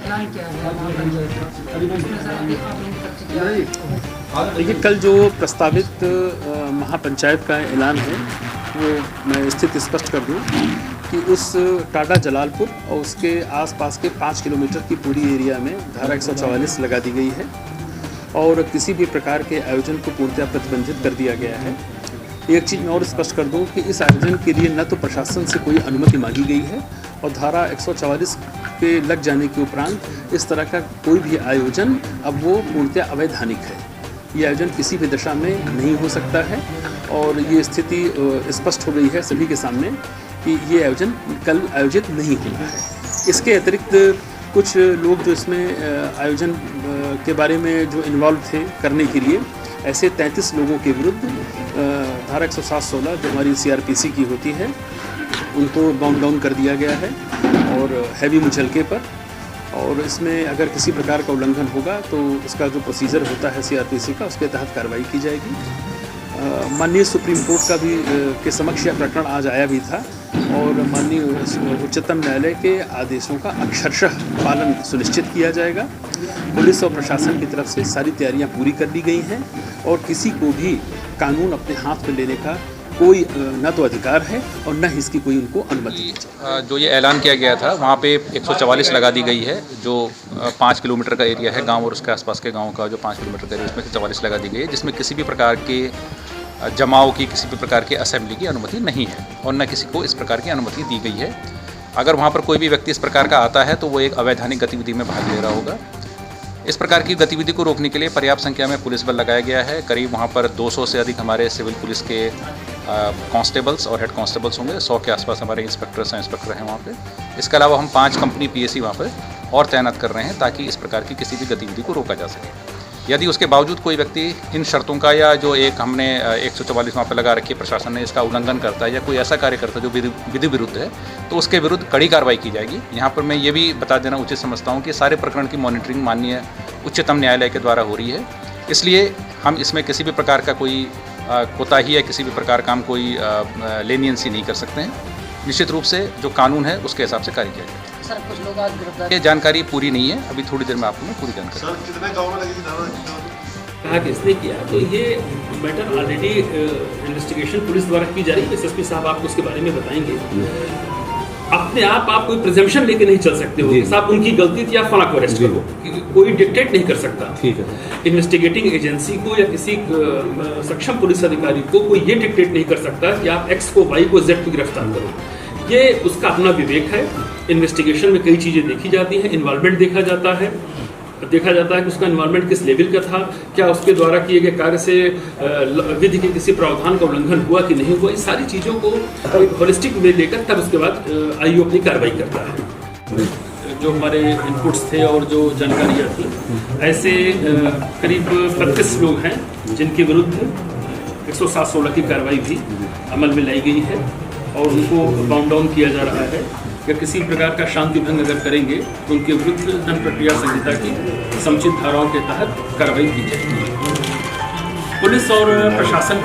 ऐलान किया है उसमें सर अभी आप लोगों की तरफ से क्या? देखिए, कल जो प्रस्तावित महापंचायत का ऐलान है वो मैं स्थिति स्पष्ट कर दूं कि उस टाटा जलालपुर और उसके आसपास के 5 किलोमीटर की पूरी एरिया में धारा 144 लगा दी गई है और किसी भी प्रकार के आयोजन को पूर्णतः प्रतिबंधित कर दिया गया है। एक चीज़ मैं और स्पष्ट कर दूं कि इस आयोजन के लिए न तो प्रशासन से कोई अनुमति मांगी गई है और धारा 144 के लग जाने के उपरांत इस तरह का कोई भी आयोजन अब वो पूर्णतः अवैधानिक है। ये आयोजन किसी भी दशा में नहीं हो सकता है और ये स्थिति स्पष्ट हो गई है सभी के सामने कि ये आयोजन कल आयोजित नहीं होना है। इसके अतिरिक्त कुछ लोग जो इसमें आयोजन के बारे में जो इन्वॉल्व थे करने के लिए, ऐसे 33 लोगों के विरुद्ध धारा 107-16 जो हमारी CRPC की होती है उनको बाउंड डाउन कर दिया गया है और हैवी मुचलके पर। और इसमें अगर किसी प्रकार का उल्लंघन होगा तो इसका जो प्रोसीजर होता है CRPC का, उसके तहत कार्रवाई की जाएगी। माननीय सुप्रीम कोर्ट का भी के समक्ष यह प्रकरण आज आया भी था और माननीय उच्चतम न्यायालय के आदेशों का अक्षरशः पालन सुनिश्चित किया जाएगा। पुलिस और प्रशासन की तरफ से सारी तैयारियां पूरी कर ली गई हैं और किसी को भी कानून अपने हाथ में लेने का कोई न तो अधिकार है और न ही इसकी कोई उनको अनुमति है। जो ये ऐलान किया गया था वहाँ पे 144 लगा दी गई है, जो 5 किलोमीटर का एरिया है गांव और उसके आसपास के गांव का जो 5 किलोमीटर का एरिया उसमें 144 लगा दी गई है, जिसमें किसी भी प्रकार के जमाव की, किसी भी प्रकार के असेंबली की अनुमति नहीं है और न किसी को इस प्रकार की अनुमति दी गई है। अगर वहाँ पर कोई भी व्यक्ति इस प्रकार का आता है तो वो एक अवैधानिक गतिविधि में भाग ले रहा होगा। इस प्रकार की गतिविधि को रोकने के लिए पर्याप्त संख्या में पुलिस बल लगाया गया है। करीब वहाँ पर 200 से अधिक हमारे सिविल पुलिस के कांस्टेबल्स और हेड कांस्टेबल्स होंगे। 100 के आसपास हमारे इंस्पेक्टर हैं वहाँ पे। इसके अलावा हम 5 कंपनी PSC वहाँ पर और तैनात कर रहे हैं ताकि इस प्रकार की किसी भी गतिविधि को रोका जा सके। यदि उसके बावजूद कोई व्यक्ति इन शर्तों का या जो एक हमने 144 वहाँ पर लगा रखी है, प्रशासन ने इसका उल्लंघन करता है या कोई ऐसा कार्य करता है जो विधि विरुद्ध है, तो उसके विरुद्ध कड़ी कार्रवाई की जाएगी। यहाँ पर मैं ये भी बता देना उचित समझता हूँ कि सारे प्रकरण की मॉनिटरिंग माननीय उच्चतम न्यायालय के द्वारा हो रही है, इसलिए हम इसमें किसी भी प्रकार का कोई कोताही या किसी भी प्रकार का हम कोई लेनियंसी नहीं कर सकते हैं। निश्चित रूप से जो कानून है उसके हिसाब से कार्य किया जाएगा। सर कुछ लोग आज गिरफ्तार, ये जानकारी पूरी नहीं है, अभी थोड़ी देर में आपको मैं पूरी जानकारी। कहा कि इसने किया तो ये मैटर ऑलरेडी इन्वेस्टिगेशन पुलिस द्वारा की जा रही है। SSP साहब आपको उसके बारे में बताएंगे। अपने आप कोई प्रिजम्पशन लेके नहीं चल सकते हो कि साहब उनकी गलती थी, आप फला को अरेस्ट करो। कोई डिक्टेट नहीं कर सकता। ठीक है, इन्वेस्टिगेटिंग एजेंसी को या किसी सक्षम पुलिस अधिकारी को कोई ये डिक्टेट नहीं कर सकता कि आप X को Y को Z को गिरफ्तार करो। ये उसका अपना विवेक है। इन्वेस्टिगेशन में कई चीज़ें देखी जाती हैं, इन्वॉल्वमेंट देखा जाता है कि उसका इन्वॉल्वमेंट किस लेवल का था, क्या उसके द्वारा किए गए कार्य से विधि के किसी प्रावधान का उल्लंघन हुआ कि नहीं हुआ। इस सारी चीज़ों को होलिस्टिक वे लेकर तब उसके बाद IO अपनी कार्रवाई करता है। जो हमारे इनपुट्स थे और जो जानकारियाँ थी, ऐसे करीब 35 लोग हैं जिनके विरुद्ध 107-16 की कार्रवाई भी अमल में लाई गई है और उनको बाउंड डाउन किया जा रहा है। या किसी प्रकार का शांति भंग अगर करेंगे तो उनके विरुद्ध दंड प्रक्रिया संहिता की समुचित धाराओं के तहत कार्रवाई की जाएगी। पुलिस और प्रशासन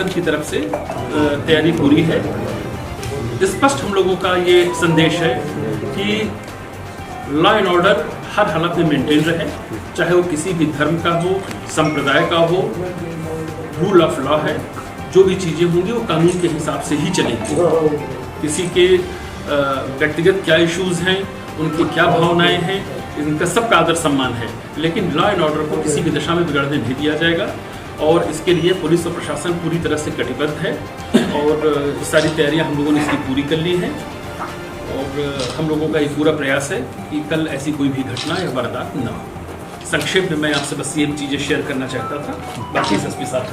की तरफ से तैयारी पूरी है। स्पष्ट हम लोगों का ये संदेश है कि लॉ एंड ऑर्डर हर हालत में मेंटेन रहे, चाहे वो किसी भी धर्म का हो, संप्रदाय का हो। रूल ऑफ लॉ है, जो भी चीज़ें होंगी वो कानून के हिसाब से ही चलेंगी। किसी के व्यक्तिगत क्या इश्यूज हैं, उनकी क्या भावनाएं हैं, इनका सबका आदर सम्मान है, लेकिन लॉ एंड ऑर्डर को किसी भी दशा में बिगड़ने नहीं दिया जाएगा और इसके लिए पुलिस और प्रशासन पूरी तरह से कटिबद्ध है और सारी तैयारियां हम लोगों ने इसकी पूरी कर ली हैं और हम लोगों का ये पूरा प्रयास है कि कल ऐसी कोई भी घटना या वारदात न हो। संक्षेप में मैं आपसे बस ये चीज़ें शेयर करना चाहता था। बाकी SSP साहब